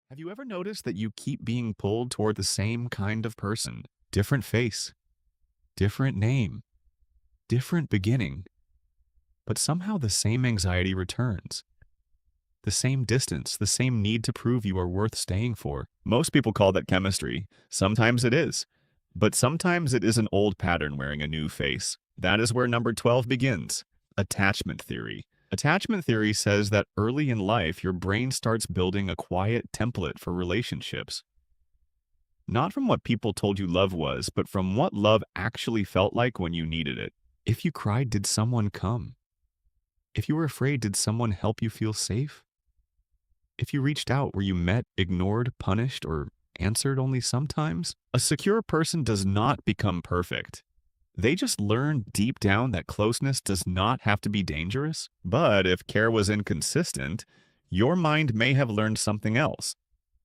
Have you ever noticed that you keep being pulled toward the same kind of person? Different face, different name, different beginning, but somehow the same anxiety returns. The same distance, the same need to prove you are worth staying for. Most people call that chemistry. Sometimes it is. But sometimes it is an old pattern wearing a new face. That is where number 12 begins. Attachment theory. Attachment theory says that early in life, your brain starts building a quiet template for relationships. Not from what people told you love was, but from what love actually felt like when you needed it. If you cried, did someone come? If you were afraid, did someone help you feel safe? If you reached out, were you met, ignored, punished, or answered only sometimes? A secure person does not become perfect. They just learn deep down that closeness does not have to be dangerous. But if care was inconsistent, your mind may have learned something else.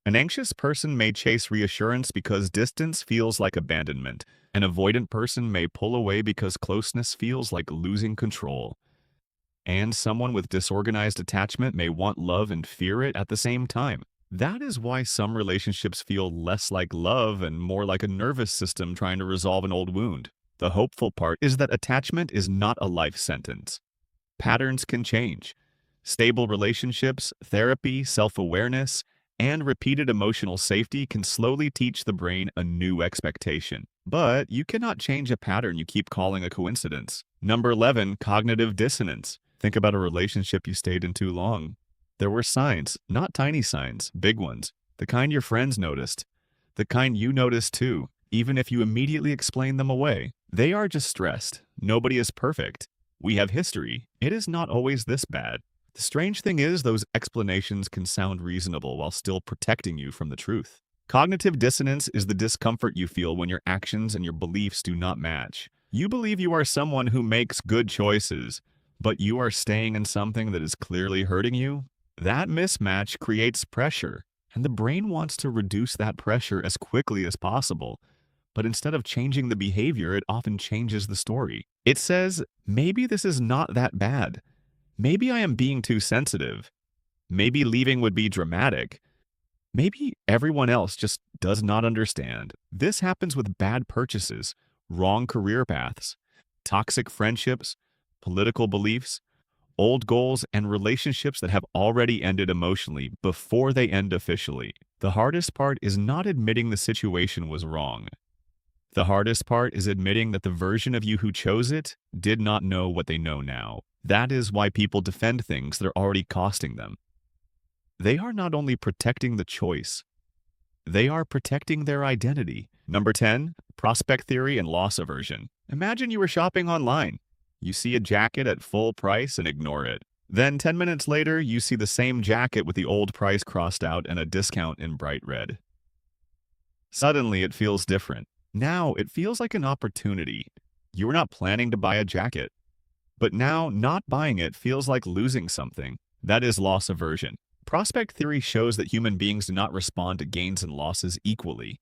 An anxious person may chase reassurance because distance feels like abandonment. An avoidant person may pull away because closeness feels like losing control. And someone with disorganized attachment may want love and fear it at the same time. That is why some relationships feel less like love and more like a nervous system trying to resolve an old wound. The hopeful part is that attachment is not a life sentence. Patterns can change. Stable relationships, therapy, self-awareness, and repeated emotional safety can slowly teach the brain a new expectation. But you cannot change a pattern you keep calling a coincidence. Number 11, cognitive dissonance. Think about a relationship you stayed in too long. There were signs, not tiny signs, big ones. The kind your friends noticed. The kind you noticed too, even if you immediately explain them away. They are just stressed. Nobody is perfect. We have history. It is not always this bad. The strange thing is, those explanations can sound reasonable while still protecting you from the truth. Cognitive dissonance is the discomfort you feel when your actions and your beliefs do not match. You believe you are someone who makes good choices, but you are staying in something that is clearly hurting you. That mismatch creates pressure, and the brain wants to reduce that pressure as quickly as possible. But instead of changing the behavior, it often changes the story. It says, maybe this is not that bad. Maybe I am being too sensitive. Maybe leaving would be dramatic. Maybe everyone else just does not understand. This happens with bad purchases, wrong career paths, toxic friendships, political beliefs, old goals, and relationships that have already ended emotionally before they end officially. The hardest part is not admitting the situation was wrong. The hardest part is admitting that the version of you who chose it did not know what they know now. That is why people defend things that are already costing them. They are not only protecting the choice, they are protecting their identity. Number 10, prospect theory and loss aversion. Imagine you were shopping online. You see a jacket at full price and ignore it. Then 10 minutes later, you see the same jacket with the old price crossed out and a discount in bright red. Suddenly, it feels different. Now, it feels like an opportunity. You were not planning to buy a jacket. But now, not buying it feels like losing something. That is loss aversion. Prospect theory shows that human beings do not respond to gains and losses equally.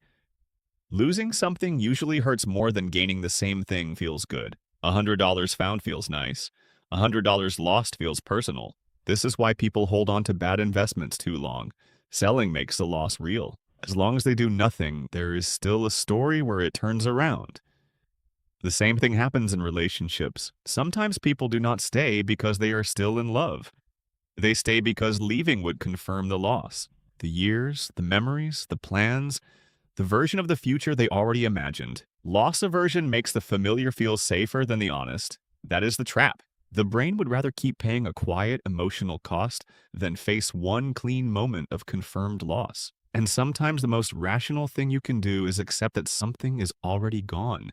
Losing something usually hurts more than gaining the same thing feels good. $100 found feels nice. $100 lost feels personal. This is why people hold on to bad investments too long. Selling makes the loss real. As long as they do nothing, there is still a story where it turns around. The same thing happens in relationships. Sometimes people do not stay because they are still in love. They stay because leaving would confirm the loss. The years, the memories, the plans, the version of the future they already imagined. Loss aversion makes the familiar feel safer than the honest. That is the trap. The brain would rather keep paying a quiet emotional cost than face one clean moment of confirmed loss. And sometimes the most rational thing you can do is accept that something is already gone,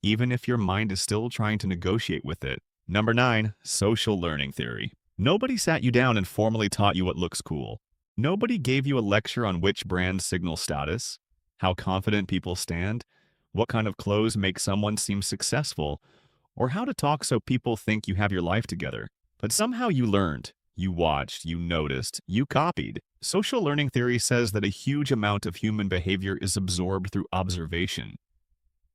even if your mind is still trying to negotiate with it. Number 9, social learning theory. Nobody sat you down and formally taught you what looks cool. Nobody gave you a lecture on which brands signal status, how confident people stand, what kind of clothes make someone seem successful, or how to talk so people think you have your life together. But somehow you learned. You watched, you noticed, you copied. Social learning theory says that a huge amount of human behavior is absorbed through observation.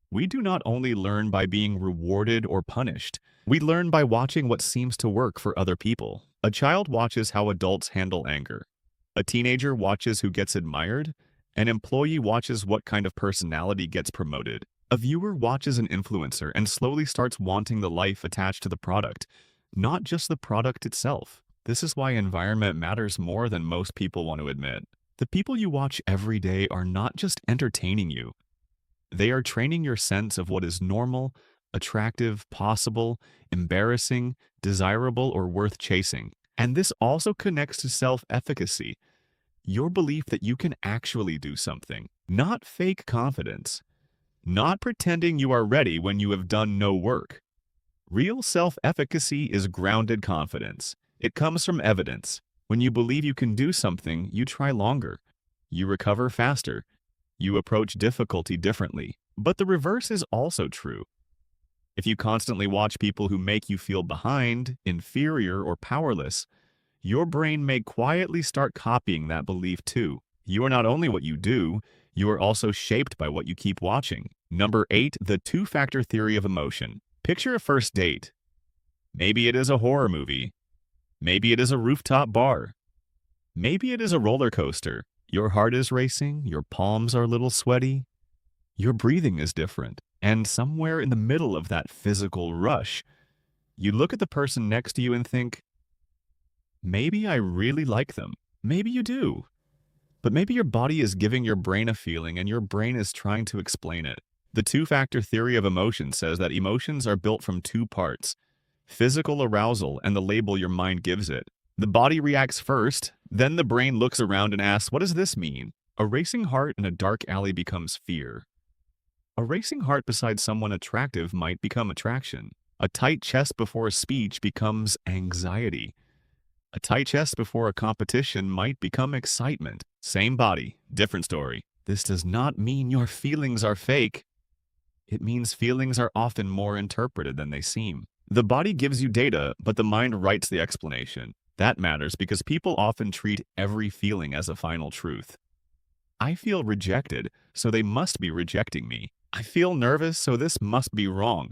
We do not only learn by being rewarded or punished. We learn by watching what seems to work for other people. A child watches how adults handle anger. A teenager watches who gets admired. An employee watches what kind of personality gets promoted. A viewer watches an influencer and slowly starts wanting the life attached to the product, not just the product itself. This is why environment matters more than most people want to admit. The people you watch every day are not just entertaining you. They are training your sense of what is normal, attractive, possible, embarrassing, desirable, or worth chasing. And this also connects to self-efficacy, your belief that you can actually do something, not fake confidence, not pretending you are ready when you have done no work. Real self-efficacy is grounded confidence. It comes from evidence. When you believe you can do something, you try longer. You recover faster. You approach difficulty differently. But the reverse is also true. If you constantly watch people who make you feel behind, inferior, or powerless, your brain may quietly start copying that belief too. You are not only what you do, you are also shaped by what you keep watching. Number 8, the two-factor theory of emotion. Picture a first date. Maybe it is a horror movie. Maybe it is a rooftop bar. Maybe it is a roller coaster. Your heart is racing, your palms are a little sweaty, your breathing is different, and somewhere in the middle of that physical rush, you look at the person next to you and think, maybe I really like them. Maybe you do. But maybe your body is giving your brain a feeling and your brain is trying to explain it. The two-factor theory of emotion says that emotions are built from two parts: physical arousal and the label your mind gives it. The body reacts first, then the brain looks around and asks, what does this mean? A racing heart in a dark alley becomes fear. A racing heart beside someone attractive might become attraction. A tight chest before a speech becomes anxiety. A tight chest before a competition might become excitement. Same body, different story. This does not mean your feelings are fake. It means feelings are often more interpreted than they seem. The body gives you data, but the mind writes the explanation. That matters because people often treat every feeling as a final truth. I feel rejected, so they must be rejecting me. I feel nervous, so this must be wrong.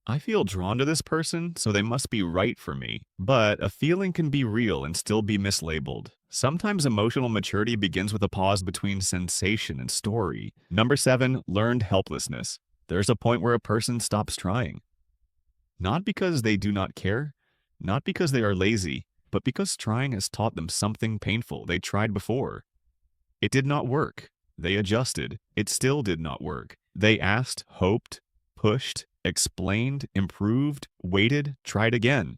I feel drawn to this person, so they must be right for me. But a feeling can be real and still be mislabeled. Sometimes emotional maturity begins with a pause between sensation and story. Number 7, learned helplessness. There's a point where a person stops trying. Not because they do not care, not because they are lazy, but because trying has taught them something painful they tried before. It did not work. They adjusted. It still did not work. They asked, hoped, pushed, explained, improved, waited, tried again.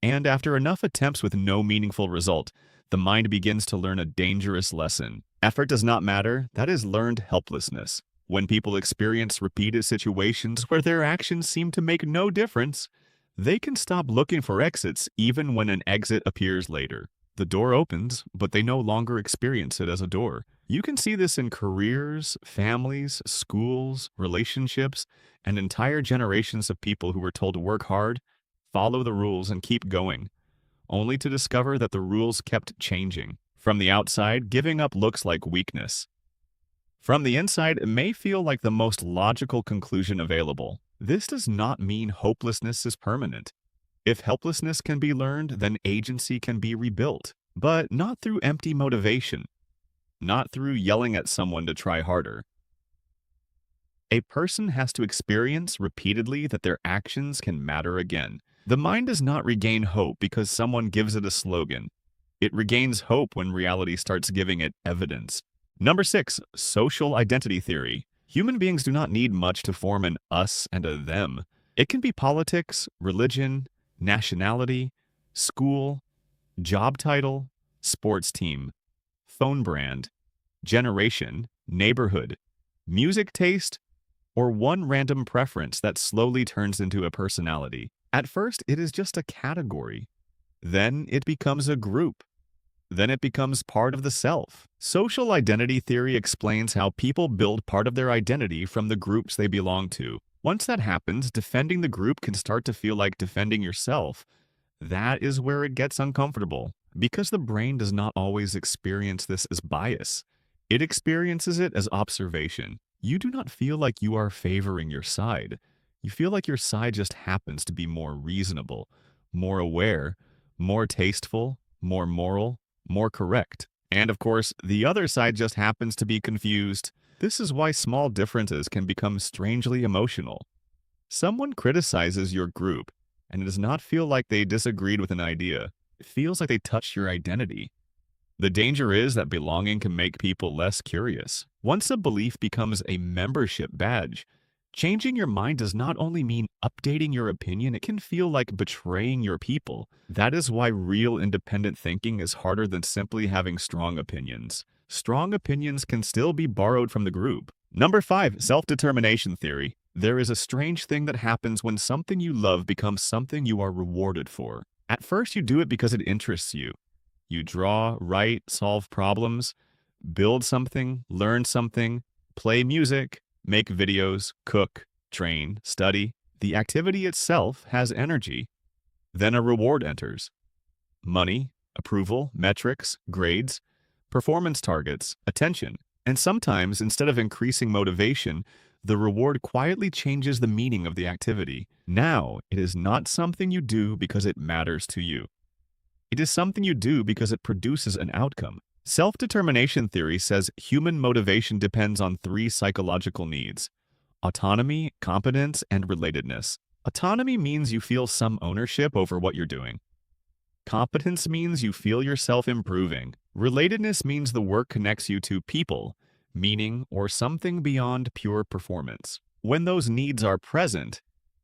And after enough attempts with no meaningful result, the mind begins to learn a dangerous lesson. Effort does not matter. That is learned helplessness. When people experience repeated situations where their actions seem to make no difference, they can stop looking for exits even when an exit appears later. The door opens, but they no longer experience it as a door. You can see this in careers, families, schools, relationships, and entire generations of people who were told to work hard, follow the rules, and keep going, only to discover that the rules kept changing. From the outside, giving up looks like weakness. From the inside, it may feel like the most logical conclusion available. This does not mean hopelessness is permanent. If helplessness can be learned, then agency can be rebuilt. But not through empty motivation. Not through yelling at someone to try harder. A person has to experience repeatedly that their actions can matter again. The mind does not regain hope because someone gives it a slogan. It regains hope when reality starts giving it evidence. Number 6, social identity theory. Human beings do not need much to form an us and a them. It can be politics, religion, nationality, school, job title, sports team, phone brand, generation, neighborhood, music taste, or one random preference that slowly turns into a personality. At first, it is just a category. Then it becomes a group. Then it becomes part of the self. Social identity theory explains how people build part of their identity from the groups they belong to. Once that happens, defending the group can start to feel like defending yourself. That is where it gets uncomfortable, because the brain does not always experience this as bias. It experiences it as observation. You do not feel like you are favoring your side. You feel like your side just happens to be more reasonable, more aware, more tasteful, more moral, more correct. And of course, the other side just happens to be confused. This is why small differences can become strangely emotional. Someone criticizes your group, and it does not feel like they disagreed with an idea. It feels like they touched your identity. The danger is that belonging can make people less curious. Once a belief becomes a membership badge, changing your mind does not only mean updating your opinion, it can feel like betraying your people. That is why real independent thinking is harder than simply having strong opinions. Strong opinions can still be borrowed from the group. Number 5, self-determination theory. There is a strange thing that happens when something you love becomes something you are rewarded for. At first, you do it because it interests you. You draw, write, solve problems, build something, learn something, play music, make videos, cook, train, study. The activity itself has energy. Then a reward enters. Money, approval, metrics, grades, performance targets, attention. And sometimes, instead of increasing motivation, the reward quietly changes the meaning of the activity. Now, it is not something you do because it matters to you. It is something you do because it produces an outcome. Self-determination theory says human motivation depends on 3 psychological needs: autonomy, competence, and relatedness. Autonomy means you feel some ownership over what you're doing. Competence means you feel yourself improving. Relatedness means the work connects you to people, meaning, or something beyond pure performance. When those needs are present,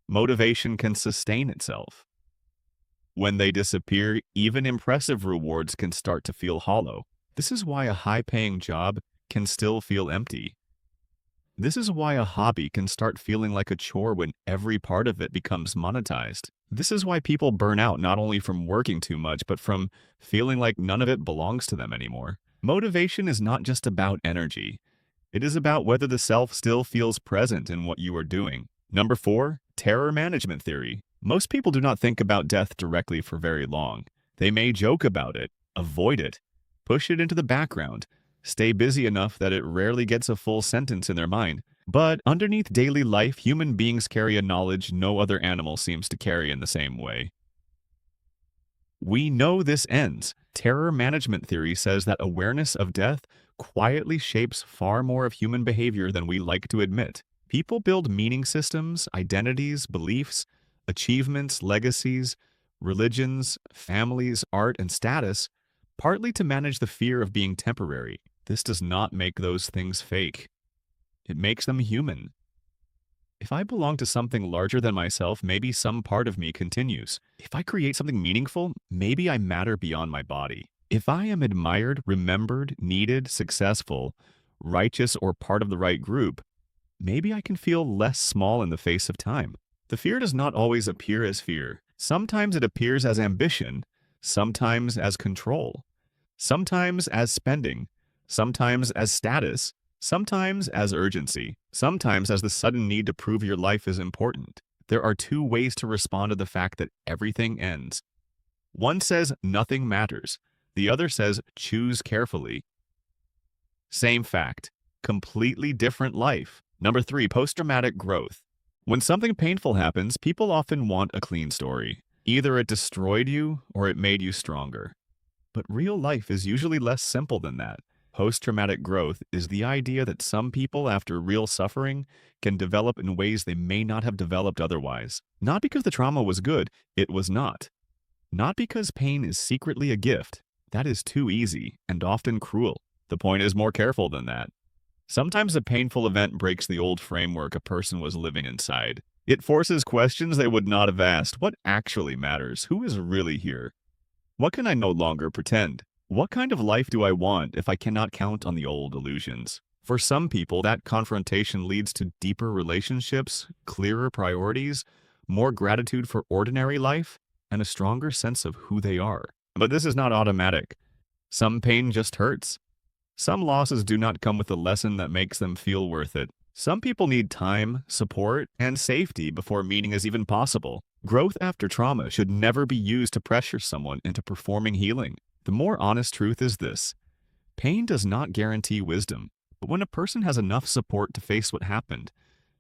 motivation can sustain itself. When they disappear, even impressive rewards can start to feel hollow. This is why a high-paying job can still feel empty. This is why a hobby can start feeling like a chore when every part of it becomes monetized. This is why people burn out not only from working too much, but from feeling like none of it belongs to them anymore. Motivation is not just about energy. It is about whether the self still feels present in what you are doing. Number 4, terror management theory. Most people do not think about death directly for very long. They may joke about it, avoid it, push it into the background, stay busy enough that it rarely gets a full sentence in their mind. But underneath daily life, human beings carry a knowledge no other animal seems to carry in the same way. We know this ends. Terror management theory says that awareness of death quietly shapes far more of human behavior than we like to admit. People build meaning systems, identities, beliefs, achievements, legacies, religions, families, art, and status, partly to manage the fear of being temporary. This does not make those things fake. It makes them human. If I belong to something larger than myself, maybe some part of me continues. If I create something meaningful, maybe I matter beyond my body. If I am admired, remembered, needed, successful, righteous, or part of the right group, maybe I can feel less small in the face of time. The fear does not always appear as fear. Sometimes it appears as ambition, sometimes as control, sometimes as spending, sometimes as status, sometimes as urgency, sometimes as the sudden need to prove your life is important. There are 2 ways to respond to the fact that everything ends. One says nothing matters. The other says choose carefully. Same fact, completely different life. Number 3, post-traumatic growth. When something painful happens, people often want a clean story. Either it destroyed you or it made you stronger. But real life is usually less simple than that. Post-traumatic growth is the idea that some people, after real suffering, can develop in ways they may not have developed otherwise. Not because the trauma was good, it was not. Not because pain is secretly a gift. That is too easy and often cruel. The point is more careful than that. Sometimes a painful event breaks the old framework a person was living inside. It forces questions they would not have asked. What actually matters? Who is really here? What can I no longer pretend? What kind of life do I want if I cannot count on the old illusions? For some people, that confrontation leads to deeper relationships, clearer priorities, more gratitude for ordinary life, and a stronger sense of who they are. But this is not automatic. Some pain just hurts. Some losses do not come with a lesson that makes them feel worth it. Some people need time, support, and safety before meaning is even possible. Growth after trauma should never be used to pressure someone into performing healing. The more honest truth is this: pain does not guarantee wisdom, but when a person has enough support to face what happened,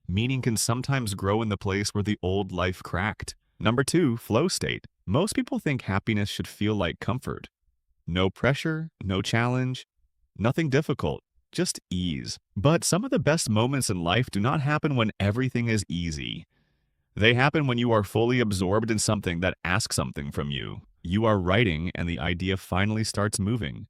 meaning can sometimes grow in the place where the old life cracked. Number 2, flow state. Most people think happiness should feel like comfort. No pressure, no challenge, nothing difficult, just ease. But some of the best moments in life do not happen when everything is easy. They happen when you are fully absorbed in something that asks something from you. You are writing and the idea finally starts moving.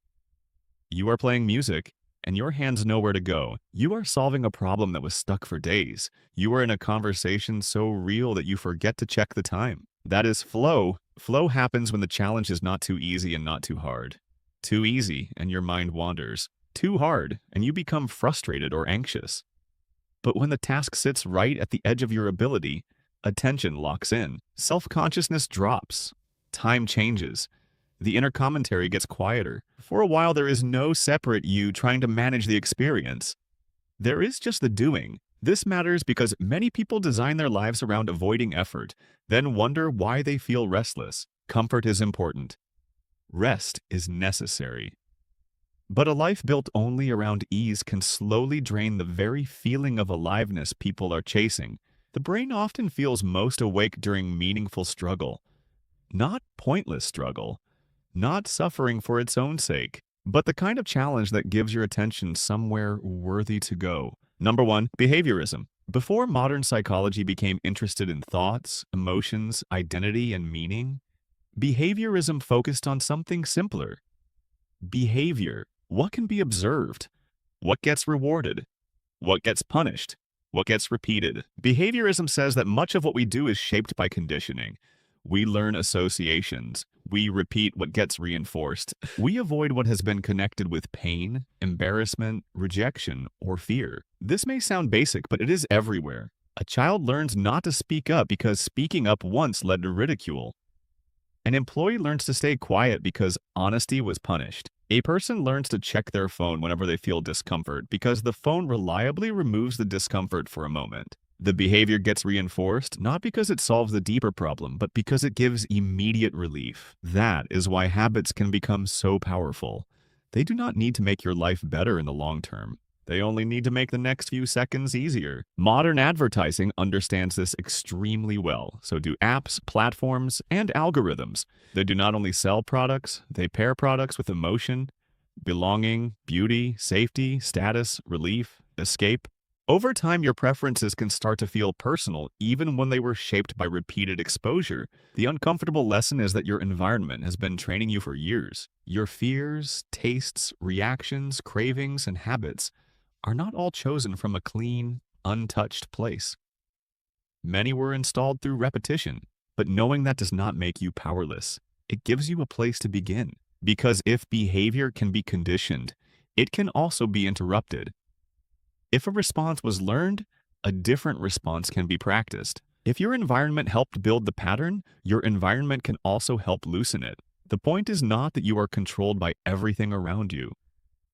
You are playing music and your hands know where to go. You are solving a problem that was stuck for days. You are in a conversation so real that you forget to check the time. That is flow. Flow happens when the challenge is not too easy and not too hard. Too easy and your mind wanders. Too hard and you become frustrated or anxious. But when the task sits right at the edge of your ability, attention locks in, self-consciousness drops, time changes, the inner commentary gets quieter. For a while, there is no separate you trying to manage the experience. There is just the doing. This matters because many people design their lives around avoiding effort, then wonder why they feel restless. Comfort is important. Rest is necessary. But a life built only around ease can slowly drain the very feeling of aliveness people are chasing. The brain often feels most awake during meaningful struggle, not pointless struggle, not suffering for its own sake, but the kind of challenge that gives your attention somewhere worthy to go. Number one, behaviorism. Before modern psychology became interested in thoughts, emotions, identity, and meaning, behaviorism focused on something simpler. Behavior. What can be observed? What gets rewarded? What gets punished? What gets repeated? Behaviorism says that much of what we do is shaped by conditioning. We learn associations. We repeat what gets reinforced. We avoid what has been connected with pain, embarrassment, rejection, or fear. This may sound basic, but it is everywhere. A child learns not to speak up because speaking up once led to ridicule. An employee learns to stay quiet because honesty was punished. A person learns to check their phone whenever they feel discomfort because the phone reliably removes the discomfort for a moment. The behavior gets reinforced not because it solves the deeper problem, but because it gives immediate relief. That is why habits can become so powerful. They do not need to make your life better in the long term. They only need to make the next few seconds easier. Modern advertising understands this extremely well. So do apps, platforms, and algorithms. They do not only sell products, they pair products with emotion, belonging, beauty, safety, status, relief, escape. Over time, your preferences can start to feel personal, even when they were shaped by repeated exposure. The uncomfortable lesson is that your environment has been training you for years. Your fears, tastes, reactions, cravings, and habits are not all chosen from a clean, untouched place. Many were installed through repetition, but knowing that does not make you powerless. It gives you a place to begin. Because if behavior can be conditioned, it can also be interrupted. If a response was learned, a different response can be practiced. If your environment helped build the pattern, your environment can also help loosen it. The point is not that you are controlled by everything around you.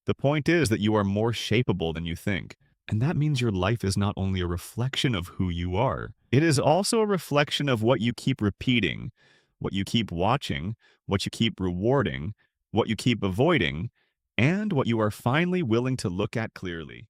The point is that you are more shapeable than you think. And that means your life is not only a reflection of who you are, it is also a reflection of what you keep repeating, what you keep watching, what you keep rewarding, what you keep avoiding, and what you are finally willing to look at clearly.